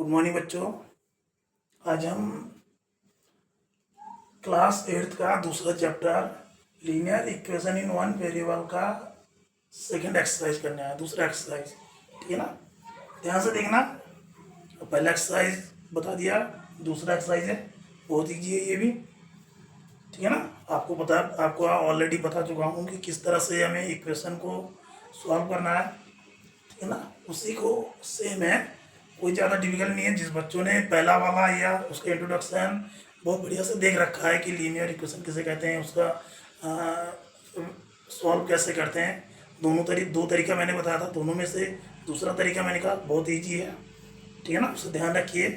Good morning बच्चों। आज हम क्लास 8th का दूसरा chapter linear equation in one variable का सेकंड एक्सरसाइज करने आया। दूसरा एक्सरसाइज, ठीक है ना, ध्यान से देखना। पहला एक्सरसाइज बता दिया, दूसरा एक्सरसाइज है, बहुत ईजी है ये भी, ठीक है ना। आपको ऑलरेडी बता चुका हूँ कि किस तरह से हमें इक्वेशन को सॉल्व करना है, ठीक है ना। उसी को सेम है, कोई ज़्यादा डिफिकल्ट नहीं है। जिस बच्चों ने पहला वाला या उसका इंट्रोडक्शन बहुत बढ़िया से देख रखा है कि लीनियर इक्वेशन किसे कहते हैं, उसका सॉल्व कैसे करते हैं, दो तरीका मैंने बताया था, दोनों में से दूसरा तरीका मैंने कहा बहुत ईजी है, ठीक है ना। उससे ध्यान रखिए,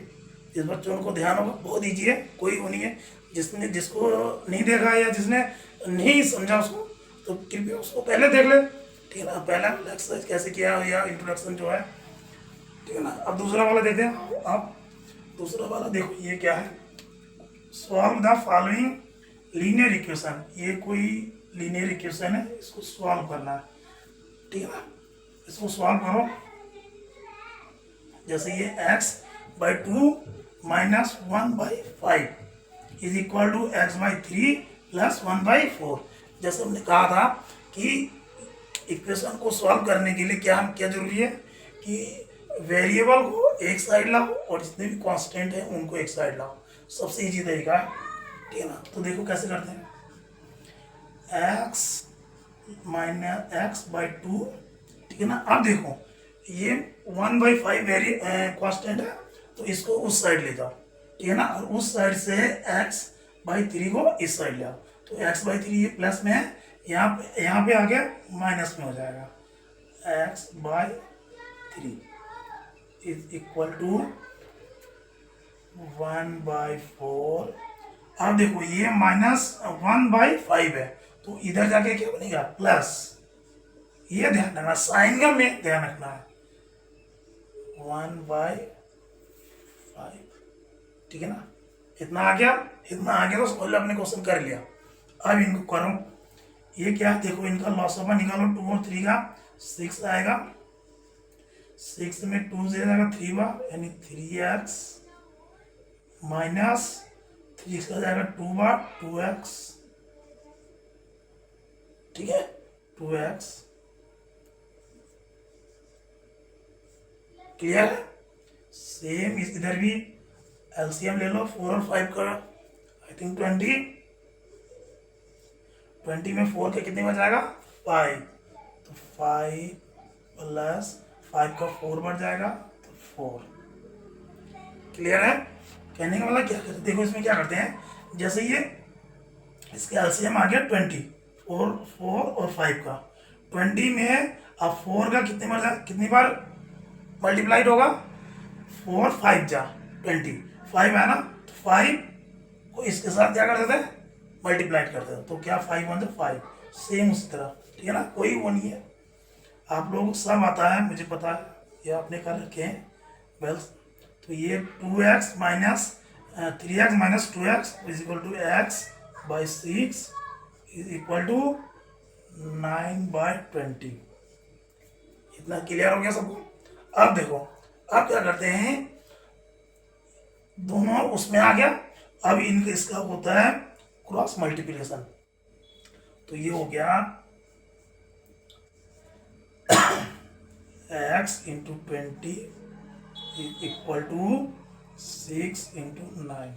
जिस बच्चों को ध्यान होगा बहुत ईजी है, कोई वो नहीं है। जिसको नहीं देखा या जिसने नहीं समझा उसको, तो कृपया उसको पहले देख ले, ठीक है ना। पहला एक्सरसाइज कैसे किया या इंट्रोडक्शन जो है, ठीक है ना। अब दूसरा वाला देखते हैं। अब दूसरा वाला देखो, ये क्या है, solve the following linear equation. ये कोई लीनियर इक्वेशन है, इसको सॉल्व करना है, ठीक है ना। इसको सॉल्व करो, जैसे ये x/2 minus 1/5 is equal to x/3 plus 1/4। जैसे हमने कहा था कि इक्वेशन को सॉल्व करने के लिए क्या जरूरी है कि वेरिएबल को एक साइड लाओ और जितने भी कांस्टेंट है उनको एक साइड लाओ। सबसे इजी तरीका है, ठीक है ना। तो देखो कैसे करते हैं, x माइनस x/2, ठीक है ना। अब देखो ये 1/5 कांस्टेंट है, तो इसको उस साइड ले जाओ, ठीक है ना। और उस साइड से x/3 को इस साइड ले आओ, तो x/3 प्लस में है, यहाँ पे आके माइनस में हो जाएगा। x/3 is equal to 1/4। अब देखो ये माइनस 1/5 है, तो इधर जाके क्या बनेगा, प्लस। ये ध्यान रखना, साइन का में ध्यान रखना है, 1/5, ठीक है ना। इतना आ गया तो समझ लो आपने क्वेश्चन कर लिया। अब इनको करो, ये क्या है देखो, इनका लॉस ऑफ निकालो, 2 और 3 का 6 आएगा, 6 में 2 से जाएगा 3 बार, यानी 3x माइनस 3 का जाएगा 2 बार, 2x, ठीक है, 2x। क्लियर है। सेम इधर भी एलसीएम ले लो, 4 और 5 का आई थिंक 20 में 4 के कितने बच जाएगा, 5, तो 5 प्लस 5 का 4 बढ़ जाएगा, तो 4। क्लियर है। कहने का मतलब क्या करते हैं, देखो इसमें क्या करते हैं, जैसे ये इसके एलसीएम आ गया 20, 4 और 5 का, 20 में अब 4 का कितनी बार मल्टीप्लाइड होगा, 4 5 जा 20, 5 है ना, तो 5 को इसके साथ क्या कर देते हैं, मल्टीप्लाइड करते हैं, तो क्या 5 1 5, सेम उसी तरह, ठीक है ना। कोई वो नहीं है, आप लोग सब आता है, मुझे पता है, ये आपने कर रखे हैं वेल। तो ये 2x minus 3x minus 2x is equal to x/6 is equal to 9/20। इतना क्लियर हो गया सबको। अब देखो, अब क्या करते हैं, दोनों उसमें आ गया, अब इनका इसका होता है क्रॉस मल्टीप्लिकेशन, तो ये हो गया x into 20 is equal to 6 into 9,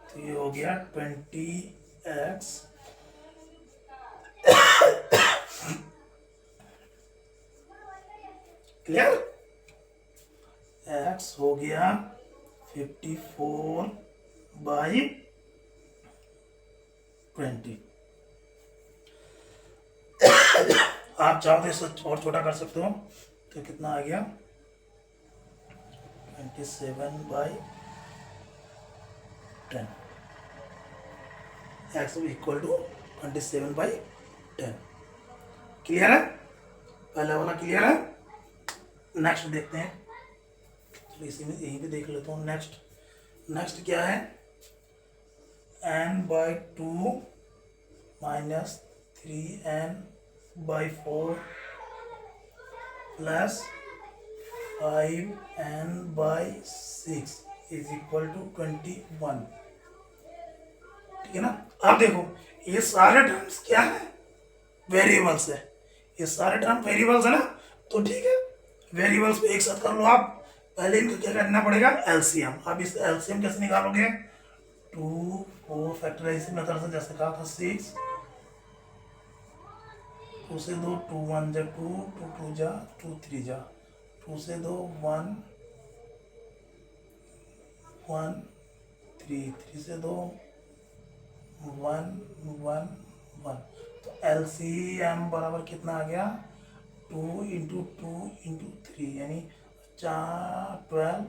तो ये हो गया 20x क्लियर। x हो गया 54/20। आप चाहो तो इसको और छोटा कर सकते हो, तो कितना आ गया, 27/10। x equal to 27/10। क्लियर है, पहला वाला क्लियर है। नेक्स्ट देखते हैं, तो इसी में यहीं पे देख लेता हूँ। नेक्स्ट क्या है, n/2 minus 3n/4 plus 5n/6 is equal to 21। ठीक है ना। अब देखो ये सारे टर्म्स क्या है, वेरिएबल्स है, ये सारे टर्म वेरिएबल्स है ना। तो ठीक है, वेरिएबल्स को एक साथ कर लो आप। पहले इनको क्या करना पड़ेगा, एलसीएम। अब इस एलसीएम कैसे निकालोगे, 2 4 फैक्टराइजेशन मेथड से, जैसे कहा था 6, 2 से 2 2 1 जा 2 2 2 जा 2 3 जा 2 से 2 1 1 3 3 से 2 1 1 1। तो एलसीएम बराबर कितना आ गया, 2 इंटू 2 इंटू 3 यानी 12।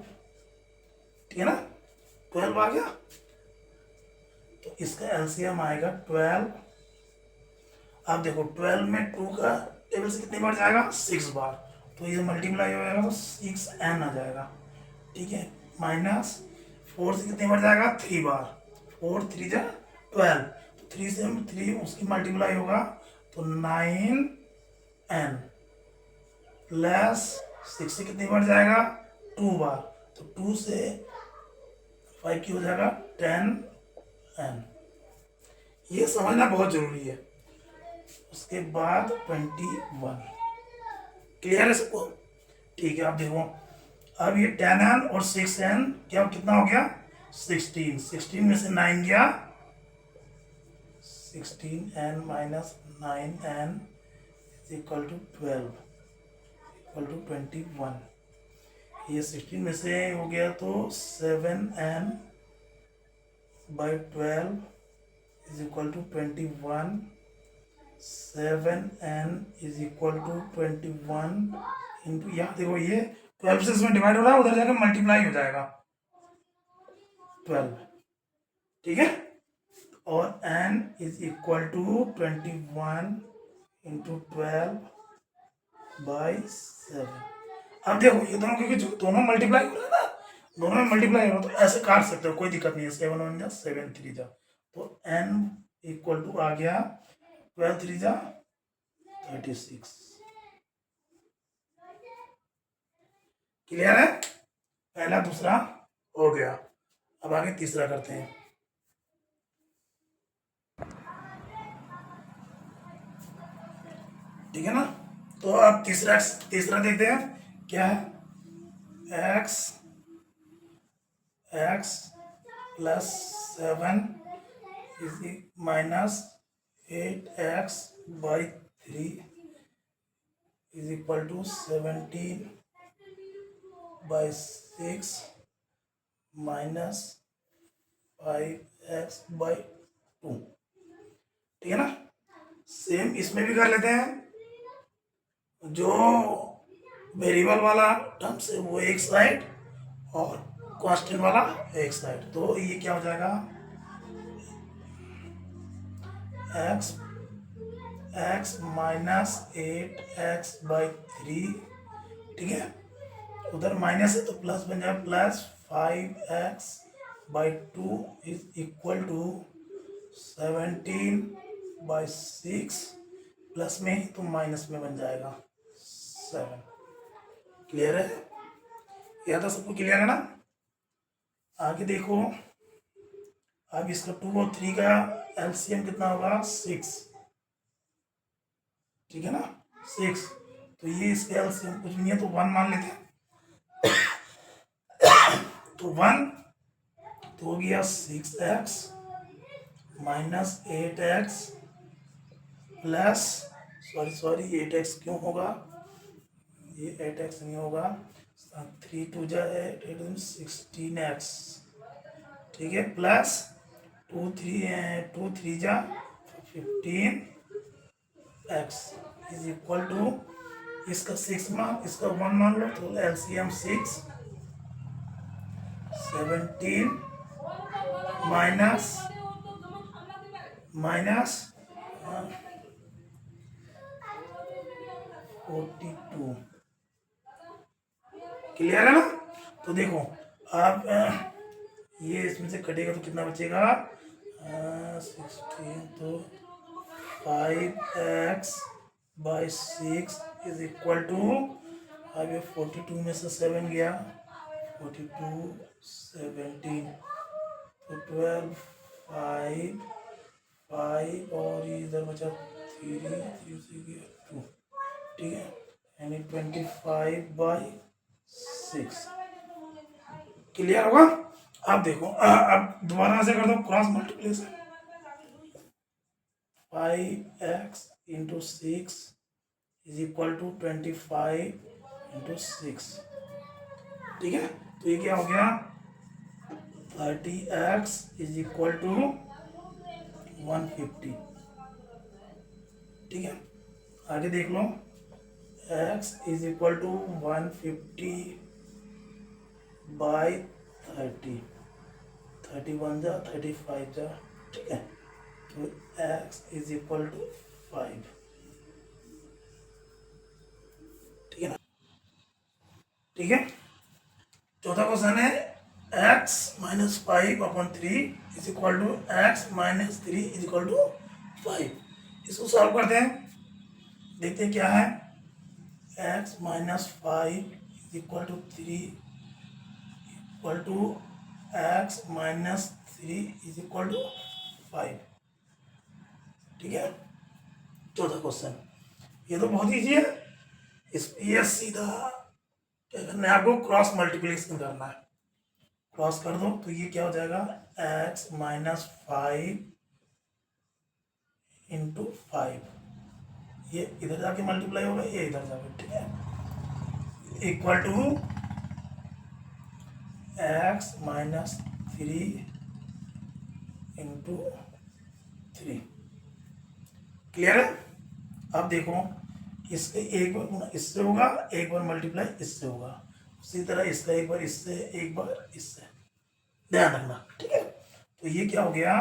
ठीक है ना, 12 आ गया। तो इसका एलसीएम आएगा 12। अब देखो 12 में 2 का टेबल से कितनी बार जाएगा, 6 बार। तो ये मल्टीप्लाई हो जाएगा तो 6n आ जाएगा। ठीक है, माइनस 4 से कितनी बार जाएगा, 3 बार। 4 3 जा 12। तो 3 से 3 उसकी मल्टीप्लाई होगा तो 9n प्लस 6 से कितनी बार जाएगा, 2 बार। तो 2 से 5 की हो जाएगा 10n। ये समझना बहुत जरूरी है। उसके बाद 21। क्लियर है सबको। ठीक है, आप देखो अब ये 10n और 6n क्या कितना हो गया, 16। 16 में से 9 गया, 16n minus 9n is equal to 12 equal to 21। ये 16 में से हो गया तो 7n by 12 is equal to 21। 7n is equal to 21 into, यहाँ देखो ये 12 से इसमें डिवाइड हो रहा है, उधर जाकर मल्टीप्लाई हो जाएगा 12। ठीक है, और n is equal to 21 into 12 by 7। अब देखो ये दोनों, क्योंकि दोनों मल्टीप्लाई हो रहा है ना, दोनों में मल्टीप्लाई हो रहा है, तो ऐसे काट सकते हो, कोई दिक्कत नहीं है। 7 1 जा 7 3 जा, तो n इक्वल टू आ गया 12 3 जा 36। क्लियर है, पहला दूसरा हो गया। अब आगे तीसरा करते हैं। ठीक है ना, तो अब तीसरा तीसरा देखते हैं क्या है, x plus 7 is minus 8x by 3 is equal to 17 by 6 minus 5x by 2। ठीक है ना, सेम इसमें भी कर लेते हैं। जो वेरिएबल वाला टर्म्स है वो एक साइड और कांस्टेंट वाला एक साइड। तो ये क्या हो जाएगा, x माइनस 8x बाई 3। ठीक है, उधर माइनस है तो प्लस बन जाए, plus 5x by 2 is equal to 17 by 6, plus में तो माइनस में बन जाएगा 7। क्लियर है, यह तो सबको क्लियर है ना। आगे देखो, अब इसका 2 और 3 का एलसीएम कितना होगा, 6। ठीक है ना, 6। तो ये इसका एलसीएम कुछ नहीं है तो 1 मान लेते हैं। तो 1 तो हो गया 6x minus 8x plus, sorry 8x क्यों होगा, ये 8x नहीं होगा, 3 2 जा 8 16x। ठीक है, प्लस 2 3 जा 15x इज इक्वल टू, इसका 6 मान, इसका 1 मान लो, तो एलसीएम 6 17 माइनस 42। क्लियर है ना। तो देखो आप ये इसमें से कटेगा तो कितना बचेगा, 16 तो 5x by 6 is equal to अब ये 42 में से 7 गया, 42 17, तो 12 5 5 और ये इधर बचा 3 3 से गया 2, ठीक है, यानी 25/6। क्लियर होगा? अब देखो अब दोबारा से कर दो cross multiplication. 5x into 6 is equal to 25 into 6, ठीक है। तो ये क्या हो गया, 30x इज इक्वल टू 150, ठीक है। आगे देख लो, x is equal to 150 by 30, 31 जा 35 जा, ठीक है। तो x इज इक्वल टू 5, ठीक है ना, ठीक है। चौथा क्वेश्चन है x minus 5/3 is equal to x minus 3 is equal to 5। इसको सॉल्व करते हैं, देखते हैं क्या है। x minus 5 is equal to 3 equal to x minus 3 is equal to 5, ठीक है। चौथा क्वेश्चन, ये तो बहुत ईजी है, ये सीधा क्या करना है आपको, क्रॉस मल्टीप्लिकेशन करना है। क्रॉस कर दो तो ये क्या हो जाएगा, x माइनस 5 इंटू 5, ये इधर जाके मल्टीप्लाई होगा, ये इधर जाके, ठीक है, equal to x minus 3 into 3। Clear है? अब देखो, इसके एक बार गुना इससे होगा, एक बार मल्टीप्लाई इससे होगा, उसी तरह इसका एक बार इससे, एक बार इससे, ध्यान रखना, ठीक है। तो ये क्या हो गया,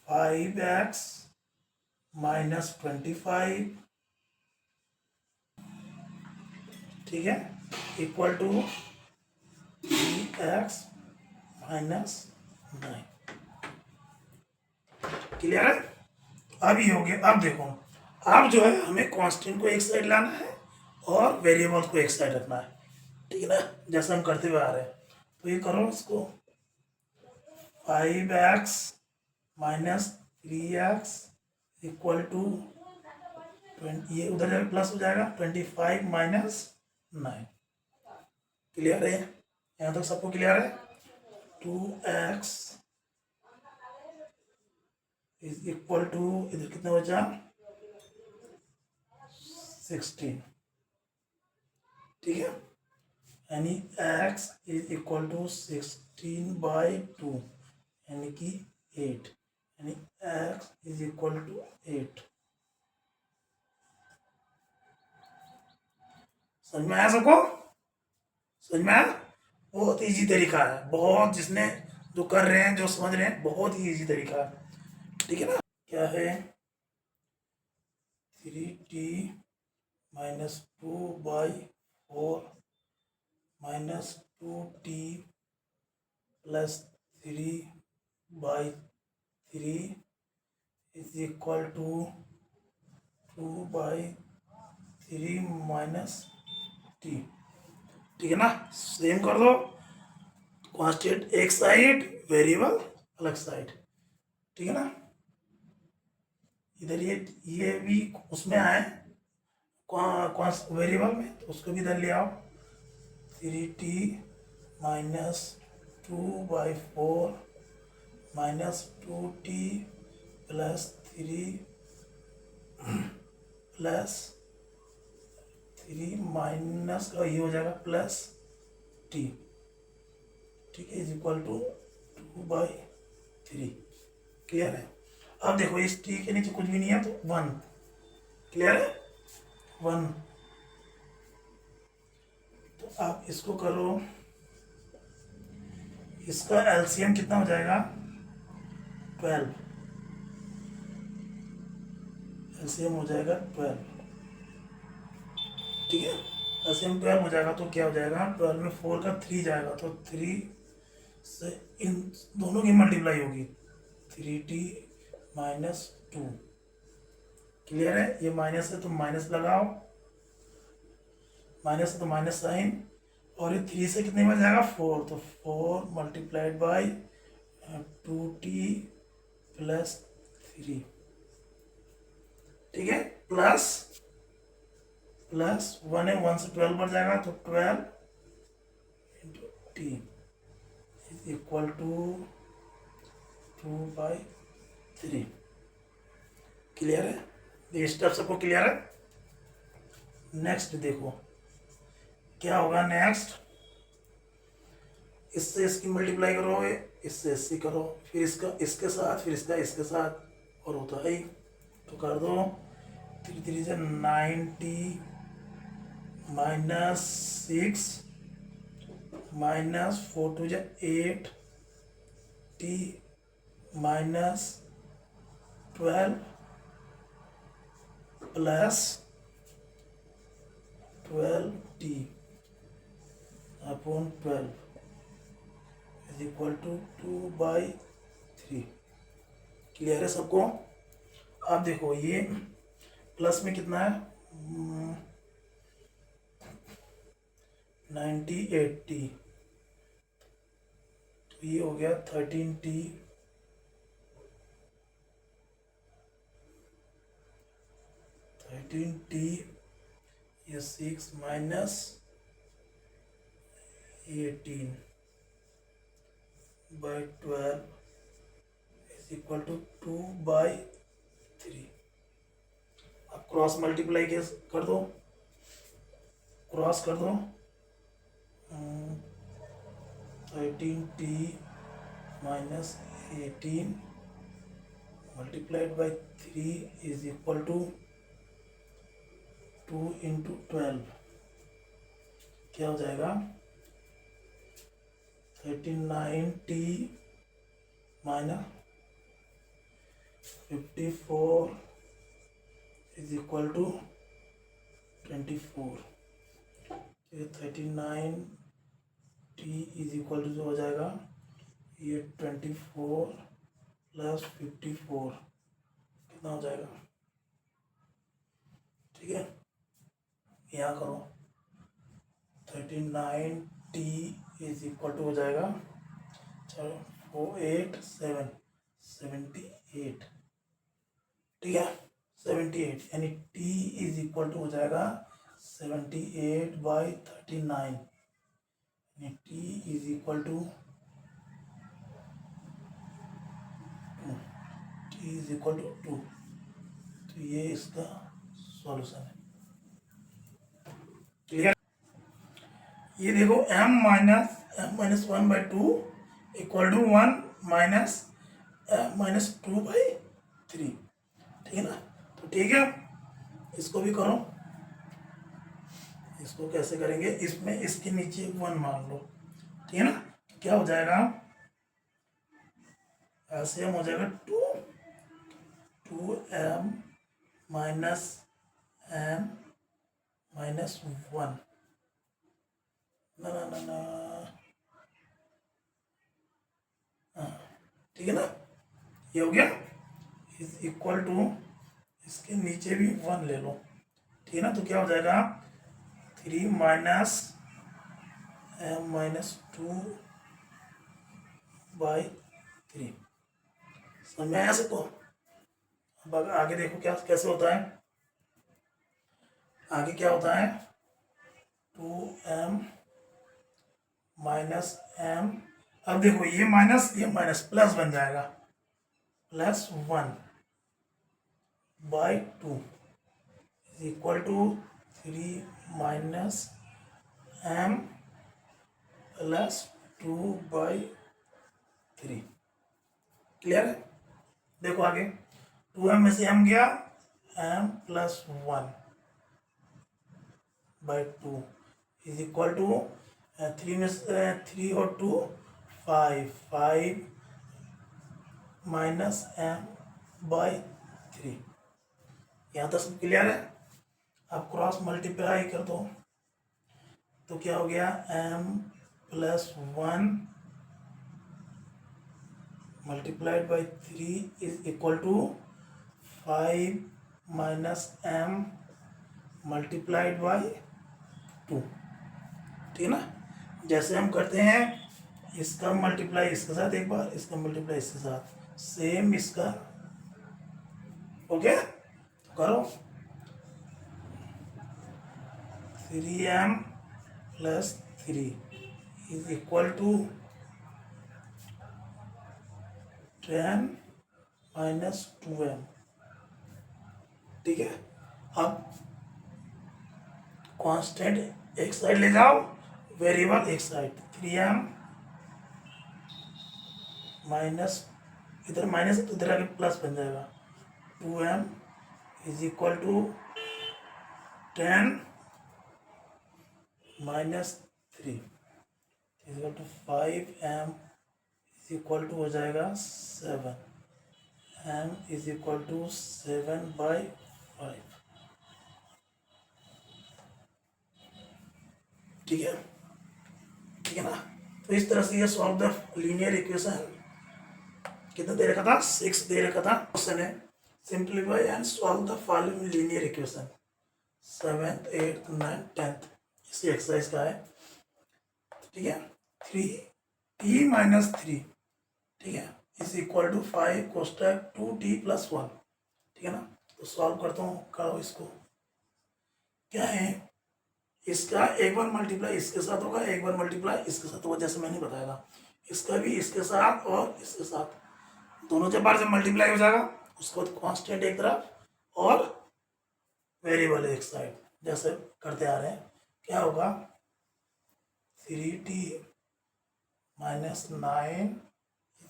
5x माइनस 25, ठीक है, equal to 3x minus 9। Clear है? अब ये हो गया। अब देखो, अब जो है हमें कांस्टेंट को एक साइड लाना है और वेरिएबल्स को एक साइड रखना है, ठीक है ना, जैसे हम करते हुए आ रहे हैं। तो ये करो इसको, 5x minus 3x equal to, ये उधर जाकर प्लस हो जाएगा, 25 माइनस 9। क्लियर है? यहाँ तक सबको क्लियर है? 2x इज इक्वल टू, इधर कितना बचा, 16, ठीक है, यानी x इज इक्वल टू 16/2, यानी कि 8, यानी x इज इक्वल टू 8। समझ में आया सबको? समझ में आया? बहुत इजी तरीका है, बहुत, जिसने जो कर रहे हैं, जो समझ रहे हैं, बहुत ही इजी तरीका है, ठीक है ना। क्या है, 3t minus 2/4 minus 2t plus 3/3 is equal to 2/3 minus t, ठीक है ना। सेम कर दो, कांस्टेंट एक साइड, वेरिएबल अलग साइड, ठीक है ना। इधर ये भी उसमें आए वेरिएबल में, तो उसको भी इधर ले आओ, 3t minus 2/4 minus 2t plus 3 plus 3 minus का ये हो जाएगा प्लस t, ठीक है, इज इक्वल टू 2/3। क्लियर है? अब देखो, इस t के नीचे कुछ भी नहीं है तो 1, क्लियर है, 1। तो आप इसको करो, इसका एलसीएम कितना हो जाएगा, 12, एलसीएम हो जाएगा 12, ठीक है, एलसीएम 12 हो जाएगा तो क्या हो जाएगा, 12 में 4 का 3 जाएगा, तो 3 से इन दोनों की मल्टीप्लाई होगी, 3t माइनस 2। क्लियर है? ये माइनस है तो माइनस लगाओ, माइनस है तो माइनस साइन, और ये 3 से कितने में जाएगा 4, तो 4 मल्टीप्लाइड बाई 2t प्लस 3, ठीक है, प्लस 1 है, 1 से 12 बढ़ जाएगा तो 12 into t is equal to 2/3। Clear है? ये स्टेप सबको क्लियर है? नेक्स्ट देखो क्या होगा। नेक्स्ट इससे इसकी मल्टीप्लाई करो, इससे इससे करो, फिर इसका इसके साथ, फिर इसका इसके साथ, और होता है ही। तो कर दो 3 3 से 90 माइनस 6 माइनस 4 2 से 8 t minus 12 plus 12t upon 12 is equal to 2/3। Clear है सबको? अब देखो ये प्लस में कितना है 98t, तो ये हो गया 13t ये 6 माइनस 18/12 इज इक्वल टू 2/3। अब क्रॉस मल्टीप्लाई कर दो, क्रॉस कर दो 13t minus 18 multiplied by 3 is equal to 2 into 12, क्या हो जाएगा 39t minus 54 is equal to 24। ये 39t इज इक्वल टू जो हो जाएगा ये 24 प्लस 54 कितना हो जाएगा, ठीक है, यहाँ करो 39t इज इक्वल टू हो जाएगा 78, ठीक है, 78 यानी t इज इक्वल टू हो जाएगा 78/39, यानी t इज इक्वल टू 2, तो ये इसका सॉल्यूशन है। क्लियर? ये देखो m minus 1/2 equal to 1 minus -2/3, ठीक है ना? तो ठीक है, इसको भी करो। इसको कैसे करेंगे, इसमें इसके नीचे 1 मान लो, ठीक है ना? क्या हो जाएगा, ऐसे हम हो जाएगा 2m माइनस m माइनस 1 ना ना ना ना, ठीक है ना? ये हो गया इज इक्वल टू, इसके नीचे भी 1 ले लो, ठीक है ना? तो क्या हो जाएगा 3 माइनस m माइनस 2/3। समझ में आया सबको? अब आगे देखो क्या कैसे होता है। आगे क्या होता है 2m माइनस m, अब देखो ये माइनस प्लस बन जाएगा +1/2 is equal to 3 minus m plus 2/3। Clear है? देखो आगे 2m में से m गया, m plus 1/2 is equal to 3 में से 3 और 2 5 माइनस m/3। यहाँ तक सब क्लियर है? अब क्रॉस मल्टीप्लाई कर दो, तो क्या हो गया m plus 1 multiplied by 3 is equal to 5 minus m multiplied by 2, ठीक है ना। जैसे हम करते हैं इसका मल्टीप्लाई इसके साथ एक बार, इसका मल्टीप्लाई इसके साथ, सेम इसका, ओके। तो करो 3m plus 3 is equal to 10 minus 2m, ठीक है। अब कांस्टेंट एक साइड ले जाओ, वेरिएबल एक साइड, 3m माइनस, इधर माइनस है तो इधर आगे प्लस बन जाएगा, 2m is equal to 10 minus 3 is equal to 5m is equal to हो जाएगा 7, m इज इक्वल टू 7/5, ठीक है, ठीक है ना। तो इस तरह से ये सॉल्व द लीनियर इक्वेशन कितना दे रखा था, 6 दे रखा था। क्वेश्चन है simplify and solve the following linear equation, 7th 8th 9th 10th, इसी एक्सरसाइज का है, ठीक है। 3t माइनस 3, ठीक है, इज इक्वल टू 5 कोष्टक 2t प्लस 1, ठीक है ना। तो सॉल्व करता हूँ, करो इसको। क्या है, इसका एक बार मल्टीप्लाई इसके साथ होगा, एक बार मल्टीप्लाई इसके साथ होगा, जैसे मैंने बताया था। इसका भी इसके साथ और इसके साथ, दोनों जब बार जब मल्टीप्लाई हो जाएगा उसको कांस्टेंट एक तरफ और वेरिएबल एक साइड, जैसे करते आ रहे हैं। क्या होगा, 3t minus 9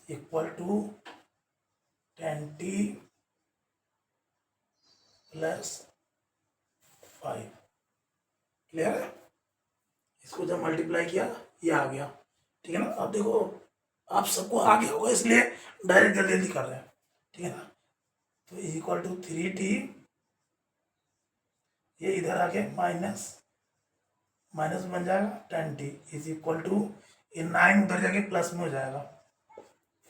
equal to 10t plus 5, clear है। इसको जब मल्टीप्लाई किया ये आ गया, ठीक है ना। अब देखो आप सबको आ गया होगा इसलिए डायरेक्ट जल्दी जल्दी कर रहे हैं, ठीक है ना। तो इक्वल टू 3t, ये इधर आके माइनस माइनस बन जाएगा 10t इज इक्वल टू, ये 9 उधर जाके प्लस में हो जाएगा,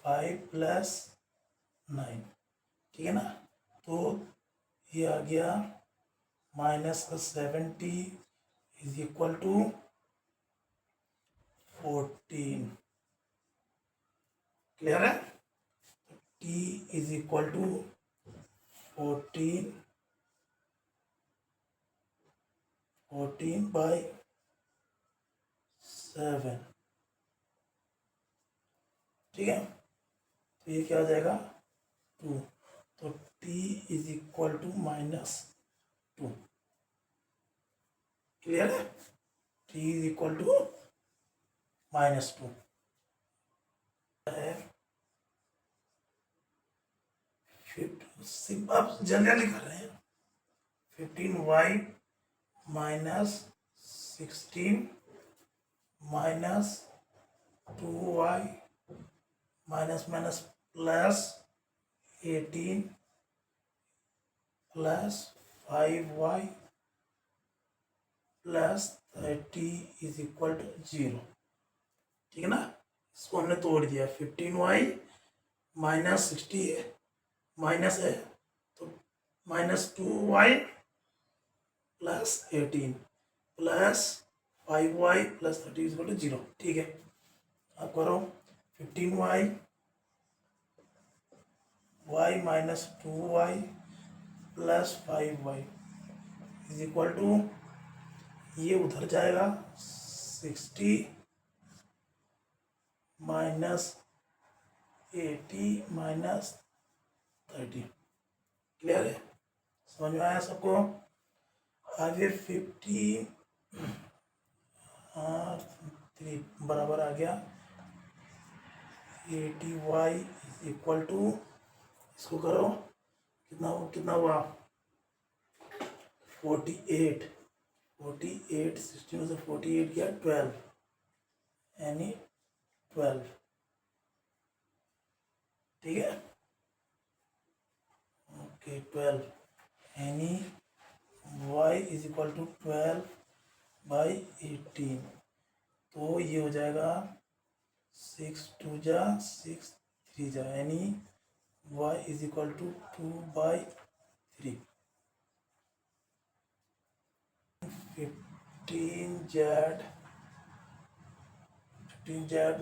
5 प्लस 9, ठीक है ना। तो ये आ गया minus 7t is equal to 14, clear है। t is equal to 14 by 7, ठीक है। तो ये क्या आ जाएगा 2, तो t is equal to -2, clear है। t इज इक्वल टू -2 है। अब जल्दी कर रहे हैं, 15y minus 16 minus 2y minus minus plus 18 plus 5y plus 30 is equal to 0, ठीक है ना। इसको हमने तोड़ दिया, 15y माइनस 60 माइनस है तो -2y plus 18 plus 5y plus 30 is equal to 0, ठीक है। अब करो 15y y minus 2y plus 5y is equal to, ये उधर जाएगा 60 माइनस 80 माइनस 30, क्लियर है, समझ में आया सबको। आगे 53 बराबर आ गया 80y इज इक्वल टू, इसको करो कितना हुआ 48, 60 में से 48 गया 12, यानी 12, ठीक है, ओके 12, यानी y इज इक्वल टू 12/18, तो ये हो जाएगा 6 2 जा 6 3 जा, यानी y is equal to 2/3, 15z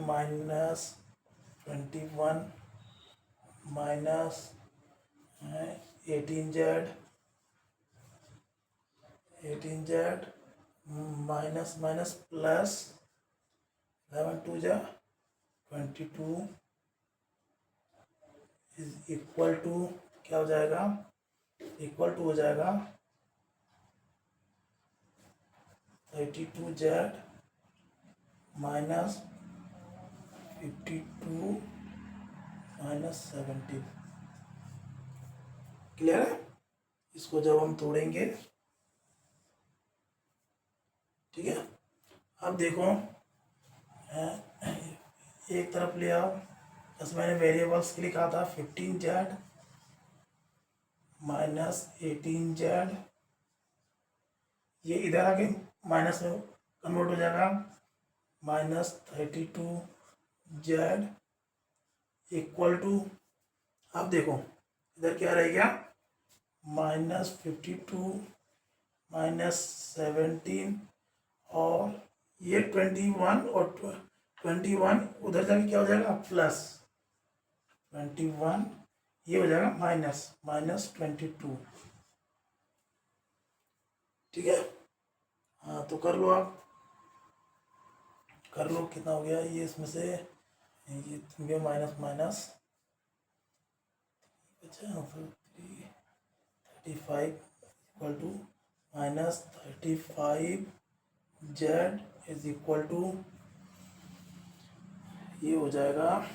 minus 21 minus 18z minus minus plus 11 2 जा 22 इज इक्वल टू क्या हो जाएगा, इक्वल टू हो जाएगा 32z माइनस 52 माइनस 17। क्लियर है? इसको जब हम तोड़ेंगे, ठीक है, अब देखो एक तरफ ले आओ, बस मैंने वेरिएबल्स के लिखा था 15z माइनस 18z, ये इधर आके माइनस में कन्वर्ट हो जाएगा, माइनस 32z इक्वल टू, अब देखो इधर क्या रह गया, माइनस 52 माइनस 17 और ये 21 और 21 उधर जाके क्या हो जाएगा प्लस 21, ये हो जाएगा माइनस माइनस 22। ठीक है, हाँ तो कर लो, आप कर लो, कितना हो गया ये, इसमें से ये गया माइनस माइनस, अच्छा 35 equal to minus 35z is equal to, ये हो जाएगा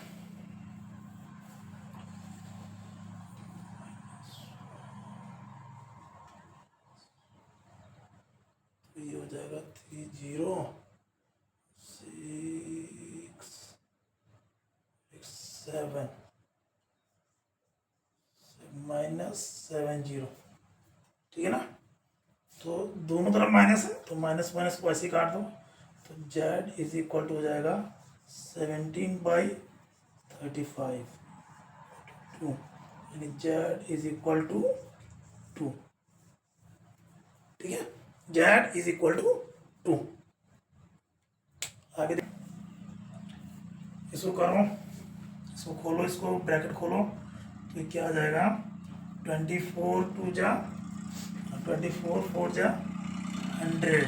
ये हो जाएगा 3067 माइनस 70। ठीक है ना, तो दोनों तरफ माइनस है तो माइनस माइनस को ऐसे काट दो, तो z इज इक्वल टू हो जाएगा 17/35 2, यानी z इज इक्वल टू 2। ठीक है, z इज इक्वल टू 2। आगे इसको करो, इसको खोलो, इसको ब्रैकेट खोलो, तो ये क्या आ जाएगा 24 2 जा 24 4 जा 100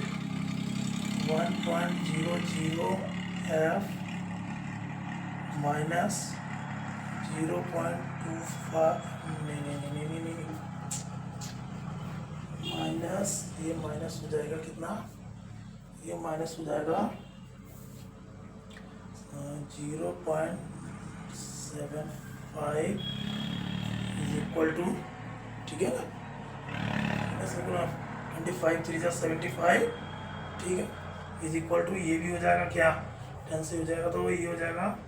1.00 f माइनस 0.25 नहीं माइनस, ये माइनस हो जाएगा कितना, ये माइनस हो जाएगा 0.75 इज इक्वल टू, ठीक है ना, 25 3 75, ठीक है, इज इक्वल टू, ये भी हो जाएगा क्या 10 से हो जाएगा, तो ये हो जाएगा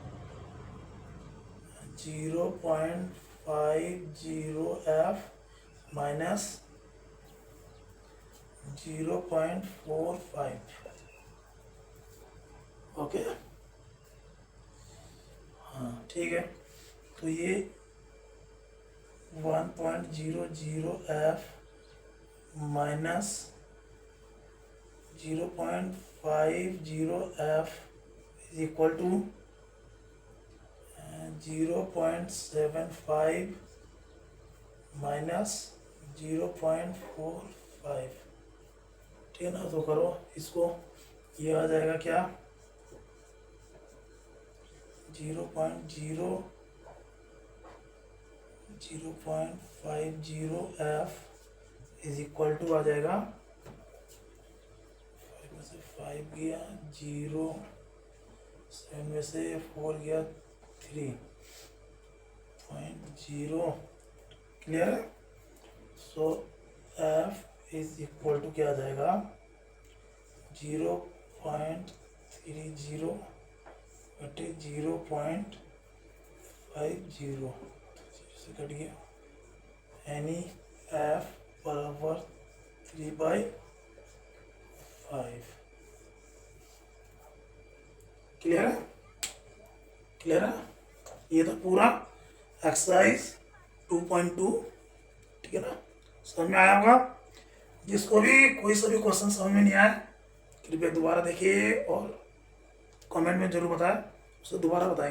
0.50 f माइनस 0.45। ओके, हाँ ठीक है, तो ये 1.00 f minus 0.50 f is equal to 0.75 minus 0.45। ठीक है ना, तो करो इसको, ये आ जाएगा क्या 0.50 f इज इक्वल टू आ जाएगा 5 में से 5 गया 0, 7 में से 4 गया 3.0। क्लियर है, सो f इज इक्वल टू क्या आ जाएगा 0.30 बटे 0.50 से कट गया, यानी f बराबर 3/5। क्लियर है, क्लियर है, ये तो पूरा एक्सरसाइज 2.2। ठीक है ना, समझ में आया होगा। जिसको भी कोई सा भी क्वेश्चन समझ में नहीं आया कृपया दोबारा देखिए और कमेंट में ज़रूर बताएं, उसे दोबारा बताएंगे।